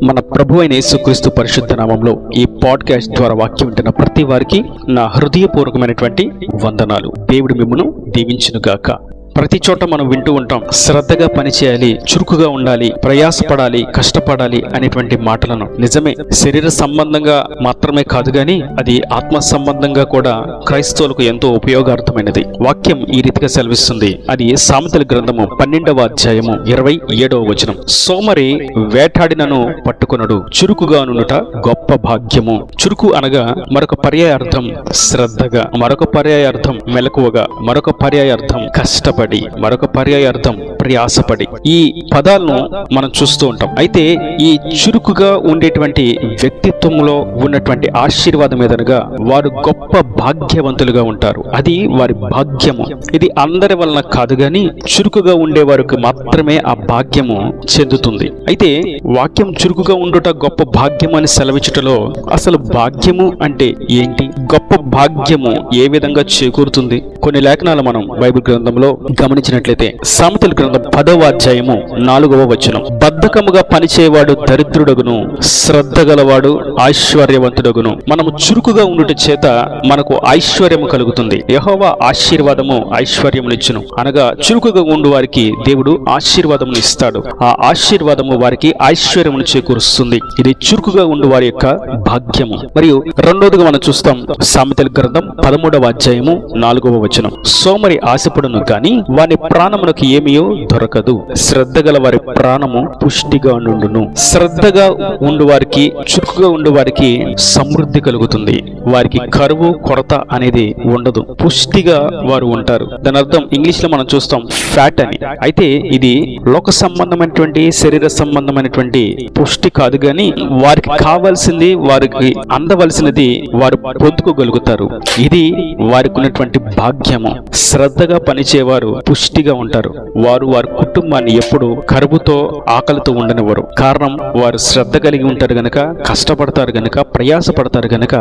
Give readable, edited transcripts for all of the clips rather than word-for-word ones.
మన ప్రభు అయిన యేసుక్రీస్తు పరిశుద్ధ నామంలో ఈ పాడ్కాస్ట్ ద్వారా వాక్యం వింటున్న ప్రతి వారికి నా హృదయపూర్వకమైనటువంటి వందనాలు. దేవుడు మిమ్మును దీవించునుగాక. ప్రతి చోట మనం వింటూ ఉంటాం, శ్రద్ధగా పనిచేయాలి, చురుకుగా ఉండాలి, ప్రయాసపడాలి, కష్టపడాలి అనేటువంటి మాటలను. నిజమే, శరీర సంబంధంగా మాత్రమే కాదు గాని అది ఆత్మ సంబంధంగా కూడా క్రైస్తవులకు ఎంతో ఉపయోగార్థమైనది. వాక్యం ఈ రీతిగా సెలవిస్తుంది. అది సామెతల గ్రంథము 12వ అధ్యాయము 27వ వచనం. సోమరి వేటాడినను పట్టుకొనడు, చురుకుగా నుండుట గొప్ప భాగ్యము. చురుకు అనగా మరొక పర్యాయార్థం శ్రద్ధగా, మరొక పర్యాయార్థం మెలకువగా, మరొక పర్యాయార్థం కష్టపడి, మరొక పర్యాయార్థం ప్రయాసపడి. ఈ పదాలను మనం చూస్తూ ఉంటాం. అయితే ఈ చురుకుగా ఉండేటువంటి వ్యక్తిత్వంలో ఉన్నటువంటి ఆశీర్వాదం ఏదనగా వారు గొప్ప భాగ్యవంతులుగా ఉంటారు. అది వారి భాగ్యము. ఇది అందరి వలన కాదు గాని చురుకుగా ఉండే వారికి మాత్రమే ఆ భాగ్యము చెందుతుంది. అయితే వాక్యం చురుకుగా ఉండుట గొప్ప భాగ్యము అని సెలవిచ్చుటలో అసలు భాగ్యము అంటే ఏంటి, గొప్ప భాగ్యము ఏ విధంగా చేకూరుతుంది? కొన్ని లేఖనాలు మనం బైబిల్ గ్రంథంలో గమనించినట్లయితే సామెతల గ్రంథం 10వ అధ్యాయము 4వ వచనం. బద్ధకముగా పనిచేయవాడు దరిద్రుడగును, శ్రద్ధ గలవాడు ఐశ్వర్యవంతుడగును. మనము చురుకుగా ఉండుట చేత మనకు ఐశ్వర్యము కలుగుతుంది. యెహోవా ఆశీర్వాదము ఐశ్వర్యమునిచ్చును. అనగా చురుకుగా ఉండు వారికి దేవుడు ఆశీర్వాదమును ఇస్తాడు. ఆ ఆశీర్వాదము వారికి ఐశ్వర్యమును చేకూరుస్తుంది. ఇది చురుకుగా ఉండు వారి యొక్క భాగ్యము. మరియు రెండోదిగా మనం చూస్తాం సామెతల గ్రంథం 13వ అధ్యాయము 4వ వచనం. సోమరి ఆశపడును గాని వాని ప్రాణమునకు ఏమీయో దొరకదు, శ్రద్ధ గల వారి ప్రాణము పుష్టిగా నుండును. శ్రద్ధగా ఉండు వారికి, చురుకుగా ఉండు వారికి సమృద్ధి కలుగుతుంది. వారికి కరువు కొరత అనేది ఉండదు, పుష్టిగా వారు ఉంటారు. దాని అర్థం ఇంగ్లీష్ లో మనం చూస్తాం ఫ్యాట్ అని. అయితే ఇది లోక సంబంధమైనటువంటి, శరీర సంబంధమైనటువంటి పుష్టి కాదు గాని వారికి కావాల్సింది, వారికి అందవలసినది వారు పొందుకోగలుగుతారు. ఇది వారికి ఉన్నటువంటి భాగ్యము. శ్రద్ధగా పనిచేవారు పుష్టిగా ఉంటారు. వారు వారి కుటుంబాన్ని ఎప్పుడు కరువుతో, ఆకలితో ఉండనివ్వరు. కారణం వారు శ్రద్ధ కలిగి ఉంటారు గనక, కష్టపడతారు గనక, ప్రయాసపడతారు గనక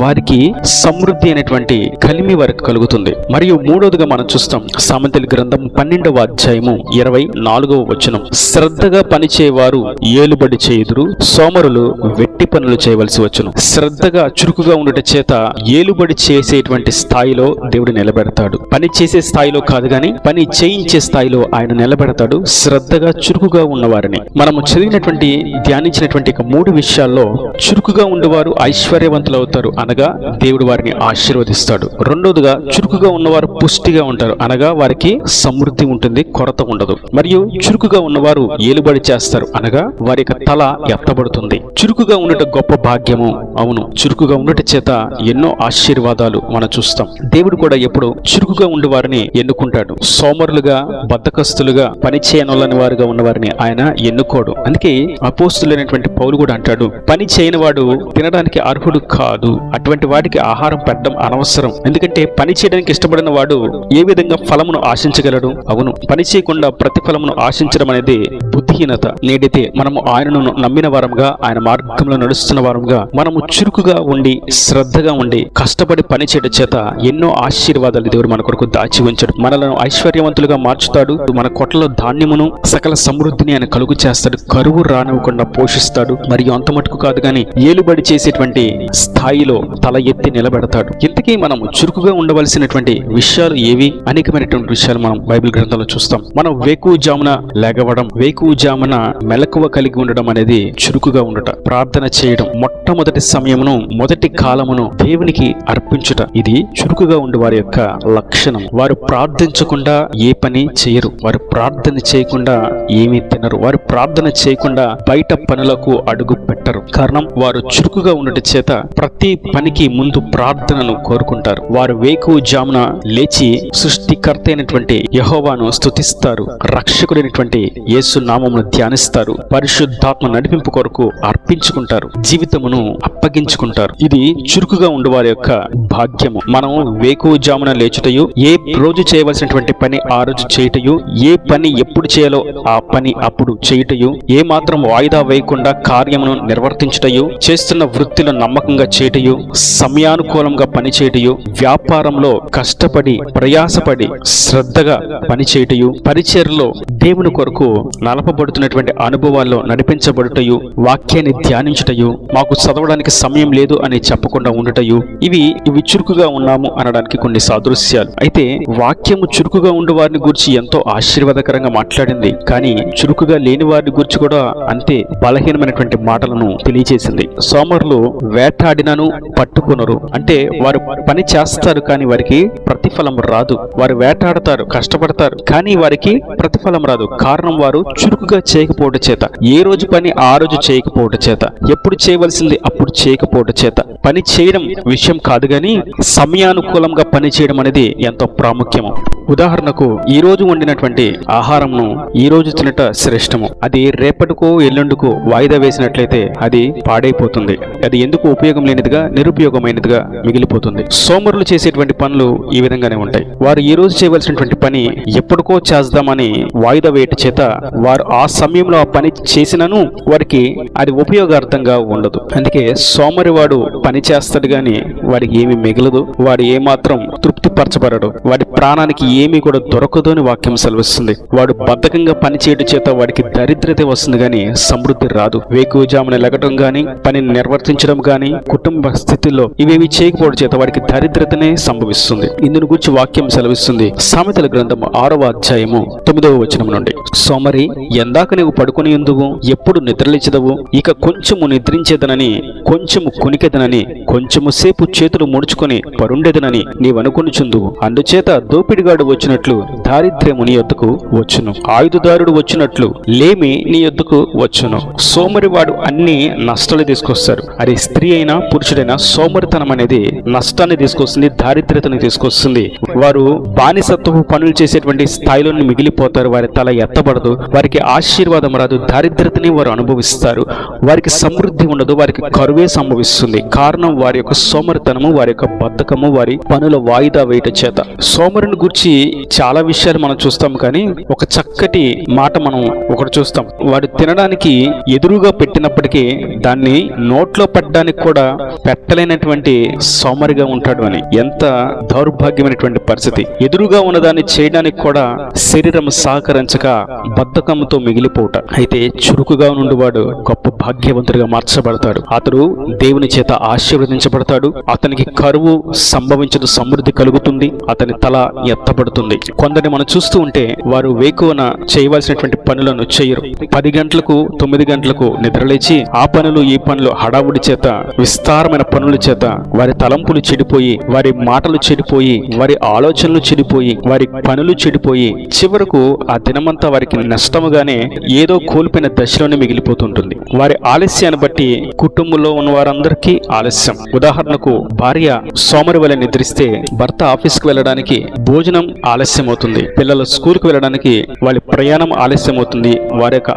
వారికి సమృద్ధి అనేటువంటి కలిమి వారికి కలుగుతుంది. మరియు మూడోదిగా మనం చూస్తాం సామెతల గ్రంథం 12వ అధ్యాయము 24వ వచనం. శ్రద్ధగా పనిచేయవారు ఏలుబడి చేయుదురు, సోమరులు వెట్టి పనులు చేయవలసి వచ్చును. శ్రద్ధగా చురుకుగా ఉండట చేత ఏలుబడి చేసేటువంటి స్థాయిలో దేవుడు నిలబెడతాడు. పని చేసే స్థాయిలో కాదు గాని పని చేయించే స్థాయిలో ఆయన నిలబెడతాడు శ్రద్ధగా, చురుకుగా ఉన్నవారిని. మనము చదివినటువంటి, ధ్యానించినటువంటి 3 విషయాల్లో చురుకుగా ఉండేవారు ఐశ్వర్యవంతులు అవుతారు, అనగా దేవుడు వారిని ఆశీర్వదిస్తాడు. రెండోదిగా చురుకుగా ఉన్నవారు పుష్టిగా ఉంటారు, అనగా వారికి సమృద్ధి ఉంటుంది, కొరత ఉండదు. మరియు చురుకుగా ఉన్నవారు ఏలుబడి చేస్తారు, అనగా వారి యొక్క తల ఎత్తబడుతుంది. చురుకుగా ఉండట గొప్ప భాగ్యము. అవును, చురుకుగా ఉండట చేత ఎన్నో ఆశీర్వాదాలు మనం చూస్తాం. దేవుడు కూడా ఎప్పుడు చురుకుగా ఉండే వారిని ఎన్నుకుంటాడు. సోమరులుగా, బద్ధకస్తులుగా, పని చేయనొల్లని వారుగా ఉన్నవారిని ఆయన ఎన్నుకోడు. అందుకే అపోస్తులైనటువంటి పౌలు కూడా అంటాడు, పని చేయని వాడు తినడానికి అర్హుడు కాదు, అటువంటి వాడికి ఆహారం పెట్టడం అనవసరం. ఎందుకంటే పని చేయడానికి ఇష్టపడిన వాడు ఏ విధంగా ఫలమును ఆశించగలడు? అవును, పని చేయకుండా ప్రతిఫలమును ఆశించడం అనేది బుద్ధిహీనత. నేడైతే మనము ఆయనను నమ్మిన వారంగా, ఆయన మార్గంలో నడుస్తున్న వారంగా మనము చురుకుగా ఉండి, శ్రద్ధగా ఉండి, కష్టపడి పని చేయడం చేత ఎన్నో ఆశీర్వాదాలు దేవుడు మన కొరకు దాచి ఉంచాడు. మనలను ఐశ్వర్యవంతులుగా మార్చుతాడు. మన కొట్లలో ధాన్యమును, సకల సమృద్ధిని ఆయన కలుగు చేస్తాడు. కరువు రానివ్వకుండా పోషిస్తాడు. మరియు అంత మటుకు కాదు గాని ఏలుబడి చేసేటువంటి స్థాయిలో తల ఎత్తి నిలబెడతాడు. ఇంతకీ మనం చురుకుగా ఉండవలసినటువంటి విషయాలు ఏవి? అనేకమైనటువంటి విషయాలు మనం బైబిల్ గ్రంథంలో చూస్తాం. మనం వేకువజామున లెగవడం, వేకువజామున మెలకువ కలిగి ఉండడం అనేది చురుకుగా ఉండట. ప్రార్థన చేయడం, మొట్టమొదటి సమయమును, మొదటి కాలమును దేవునికి అర్పించుట, ఇది చురుకుగా ఉండే వారి యొక్క లక్షణం. వారు ప్రార్థించకుండా ఏ పని చేయరు. వారు ప్రార్థన చేయకుండా ఏమీ తినరు. వారు ప్రార్థన చేయకుండా బయట పనులకు అడుగు పెట్టరు. కారణం వారు చురుకుగా ఉండట చేత ప్రతి పనికి ముందు ప్రార్థనను కోరుకుంటారు. వారు వేకువజామున లేచి సృష్టికర్త అయినటువంటి యెహోవాను స్తుతిస్తారు. రక్షకుడైనటువంటి యేసు నామమును ధ్యానిస్తారు. పరిశుద్ధాత్మ నడిపింపు కొరకు అర్పించుకుంటారు. జీవితమును అప్పగించుకుంటారు. ఇది చురుకుగా ఉండే వారి యొక్క భాగ్యము. మనం వేకువజామున లేచుటయు, ఏ రోజు చేయవలసినటువంటి చేయాల్సినటువంటి పని ఆ రోజు చేయుటయు, ఏ పని ఎప్పుడు చేయాలో ఆ పని అప్పుడు చేయుటయు, ఏ మాత్రం వాయిదా వేయకుండా కార్యమును నిర్వర్తించుటయు, చేస్తున్న వృత్తిలో నమ్మకంగా చేయుటయు, సమయానుకూలంగా పని చేయుటయు, వ్యాపారంలో కష్టపడి ప్రయాసపడి శ్రద్ధగా పని చేయుటయు, పరిచర్యలో దేవుని కొరకు నలపబడుతున్నటువంటి అనుభవాల్లో నడిపించబడుటయు, వాక్యాన్ని ధ్యానించుటయు, మాకు చదవడానికి సమయం లేదు అని చెప్పకుండా ఉండుటయు, ఇవి చురుకుగా ఉన్నాము అనడానికి కొన్ని సాదృశ్యాలు. అయితే వాక్యము చురుకుగా ఉండే వారిని గురించి ఎంతో ఆశీర్వాదకరంగా మాట్లాడింది, కానీ చురుకుగా లేని వారిని గురించి కూడా అంతే బలహీనమైనటువంటి మాటలను తెలియజేసింది. సోమరులు వేటాడినను పట్టుకునరు, అంటే వారు పని చేస్తారు కానీ వారికి ప్రతిఫలం రాదు. వారు వేటాడతారు, కష్టపడతారు, కానీ వారికి ప్రతిఫలం రాదు. కారణం వారు చురుకుగా చేయకపోవడం చేత, ఏ రోజు పని ఆ రోజు చేయకపోవడం చేత, ఎప్పుడు చేయవలసింది అప్పుడు చేయకపోవడం చేత. పని చేయడం విషయం కాదు గాని సమయానుకూలంగా పని చేయడం అనేది ఎంతో ప్రాముఖ్యము. ఉదాహరణకు ఈ రోజు వండినటువంటి ఆహారంను ఈ రోజు తినట శ్రేష్టము. అది రేపటికో ఎల్లుండుకో వాయిదా వేసినట్లయితే అది పాడైపోతుంది. అది ఎందుకు ఉపయోగం లేనిదిగా, నిరుపయోగమైనదిగా మిగిలిపోతుంది. సోమరులు చేసేటువంటి పనులు ఈ విధంగానే ఉంటాయి. వారు ఈ రోజు చేయవలసినటువంటి పని ఎప్పటికో చేద్దామని వాయిదా వేయట చేత వారు ఆ సమయంలో ఆ పని చేసినను వారికి అది ఉపయోగార్థంగా ఉండదు. అందుకే సోమరివాడు పని చేస్తాడు గాని వాడికి ఏమి మిగలదు, వాడు ఏమాత్రం తృప్తిపరచబడడు, వాడి ప్రాణానికి ఏమీ కూడా దొరకదు అని వాక్యం సెలవిస్తుంది. వాడు బద్ధకంగా పని చేయడం చేత వాడికి దరిద్రత వస్తుంది గాని సమృద్ధి రాదు. వేకువజామున లెగటం గాని, పనిని నిర్వర్తించడం గాని, కుటుంబ స్థితిలో ఇవేమి చేయకపోవడం చేత వాడికి దరిద్రతనే సంభవిస్తుంది. ఇందును గురించి వాక్యం సెలవిస్తుంది. సామెతల గ్రంథము 6వ అధ్యాయము 9వ వచనం నుండి, సోమరి, ఎందాక నీవు పడుకుని ఉందువు, ఎప్పుడు నిద్రలేచెదవు? ఇక కొంచెము నిద్రించేదనని, కొంచెము కునికెదనని, కొంచెము సేపు చేతులు ముడుచుకొని పరుండెదనని నీవనుకొనుచుందువు. అందుచేత దోపిడిగాడు వచ్చినట్లు దారిద్ర్యము నీ యొద్దకు వచ్చును, ఆయుధదారుడు వచ్చినట్లు లేమి నీ యొద్దకు వచ్చును. సోమరివాడు అన్ని నష్టాలు తీసుకొస్తారు. అది స్త్రీ అయినా పురుషుడైనా సోమరితనం అనేది నష్టాన్ని తీసుకొస్తుంది, దారిద్ర్యతను తీసుకొస్తుంది. వారు బానిసత్వపు పనులు చేసేటువంటి స్థాయిలోని మిగిలిపోతారు. వారి తల ఎత్తబడదు, వారికి ఆశీర్వాదం రాదు, దారిద్రతని వారు అనుభవిస్తారు. వారికి సమృద్ధి ఉండదు, వారికి కరువే సంభవిస్తుంది. కారణం వారి యొక్క సోమరితనము, వారి యొక్క బద్ధకము, వారి పనుల వాయిదా వేయట చేత. సోమరుని గురించి చాలా విషయాలు మనం చూస్తాం, కానీ ఒక చక్కటి మాట మనం ఒకటి చూస్తాం. వాడు తినడానికి ఎదురుగా పెట్టినప్పటికీ దాన్ని నోట్లో పెట్టడానికి కూడా పెట్టలేనటువంటి సోమరిగా ఉంటాడు అని. ఎంత దౌర్భాగ్యమైనటువంటి పరిస్థితి. ఎదురుగా ఉన్నదాన్ని చేయడానికి కూడా శరీరం సహకరించక బద్ధకంతో మిగిలిపోవట. అయితే చురుకుగా నుండివాడు గొప్ప భాగ్యవంతుడిగా మార్చబడతాడు. అతడు దేవుని చేత ఆశీర్వదించబడతాడు. అతనికి కరువు సంభవించదు, సమృద్ధి కలుగుతుంది, అతని తల ఎత్తబడుతుంది. కొందరిని మనం చూస్తూ ఉంటే వారు వేకువన చేయవలసినటువంటి పనులను చేయరు. 10 గంటలకు 9 గంటలకు నిద్రలేచి ఆ పనులు ఈ పనులు హడావుడి చేత, విస్తారమైన పనుల చేత వారి తలంపులు చెడిపోయి, వారి మాటలు చెడిపోయి, వారి ఆలోచనలు చెడిపోయి, వారి పనులు చెడిపోయి చివరకు ఆ దినమంతా వారికి నష్టముగానే ఏదో కోల్పోయిన దశలోనే మిగిలిపోతుంటుంది. వారి ఆలస్యాన్ని బట్టి కుటుంబంలో ఉన్న వారందరికీ ఆలస్యం. ఉదాహరణకు భార్య సోమరి వలె నిద్రిస్తే భర్త ఆఫీస్కి వెళ్ళడానికి భోజనం ఆలస్యం అవుతుంది, పిల్లలు స్కూల్కి వెళ్ళడానికి వాళ్ళ ప్రయాణం ఆలస్యం అవుతుంది, వారి యొక్క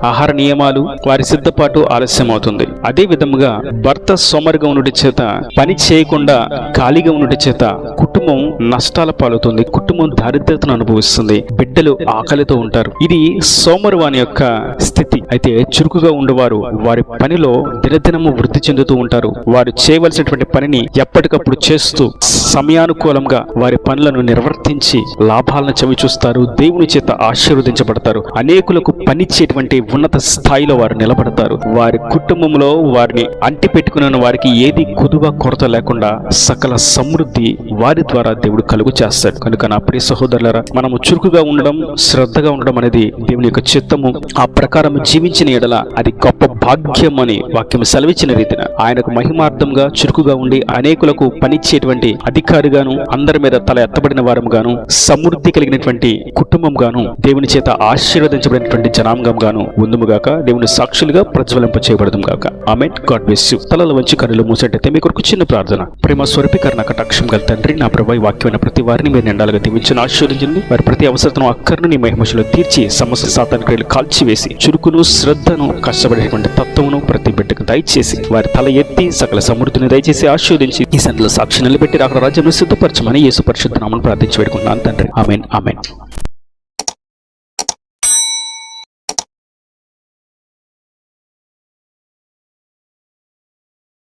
ఆహార నియమాలు, వారి సిద్ధపాటు ఆలస్యం అవుతుంది. అదే విధముగా భర్త సోమరిగా ఉండుట చేత, పని చేయకుండా ఖాళీగా ఉండుట చేత కుటుంబం నష్టాల పాలవుతుంది, కుటుంబం దారిద్ర్యతను అనుభవిస్తుంది, బిడ్డలు ఆకలితో ఉంటారు. ఇది సోమరివాని యొక్క స్థితి. అయితే చురుకుగా ఉండేవారు వారి పనిలో దినదినము వృద్ధి చెందుతూ ఉంటారు. వారు చేయవలసినటువంటి పనిని ఎప్పటికప్పుడు చేస్తూ సమయానుకూలంగా వారి పనులను నిర్వర్తించి లాభాలను చవిచూస్తారు. దేవుని చేత ఆశీర్వదించబడతారు. అనేకులకు పనిచ్చేటువంటి ఉన్నత స్థాయిలో వారు నిలబడతారు. వారి కుటుంబంలో వారిని అంటి పెట్టుకున్న వారికి ఏది కుదువ కొరత లేకుండా సకల సమృద్ధి వారి ద్వారా దేవుడు కలుగు చేస్తాడు. కనుక నా ప్రియ సహోదరులారా, మనము చురుకుగా ఉండడం, శ్రద్ధగా ఉండడం అనేది దేవుని యొక్క చిత్తము. ఆ ప్రకారం జీవించిన ఎడల అది గొప్ప భాగ్యం అని వాక్యం సెలవిచ్చిన రీతిన ఆయనకు మహిమార్థంగా చురుకుగా ఉండి అనేకులకు పనిచ్చేటువంటి అధికారిగాను, అందరి మీద తల ఎత్తబడిన వారంగాను, సమృద్ధి కలిగినటువంటి కుటుంబం గాను, దేవుని చేత ఆశీర్వదించబడినటువంటి జనాంగం గాను ఉందుముగాక. దేవుని సాక్షులుగా ప్రజ్వలింప చేయబడదుం గాక. ఆమేన్. God bless you. తలల వంచి కన్నులు మూసేటైతే మీ కొరకు చిన్న ప్రార్థన. ప్రేమ స్వరూపీకరణ కటాక్షం గల తండ్రి, నా ప్రభు ఈ వాక్యమైన ప్రతి వారిని మీరు నిండాలుగా దీవించి ఆశీర్వదించండి. వారి ప్రతి అవసరతను అక్కర్ను నీ మహిమలో తీర్చి సమస్త సాతాను క్రియలు కాల్చివేసి చురుకును, శ్రద్ధను, కష్టపడేటువంటి తత్వమును ప్రతి బిడ్డకు దయచేసి వారి తల ఎత్తి సకల సమృద్ధిని దయచేసి ఆశీర్వదించి ఈ సంతలో సాక్షి నిలబెట్టి అక్కడ రాజ్యంలో సిద్ధపరచమని యేసు పరిశుద్ధ నామమున ప్రార్థించి ప్రార్థించి వేడుకుంటున్నాను తండ్రి. ఆమేన్. ఆమేన్.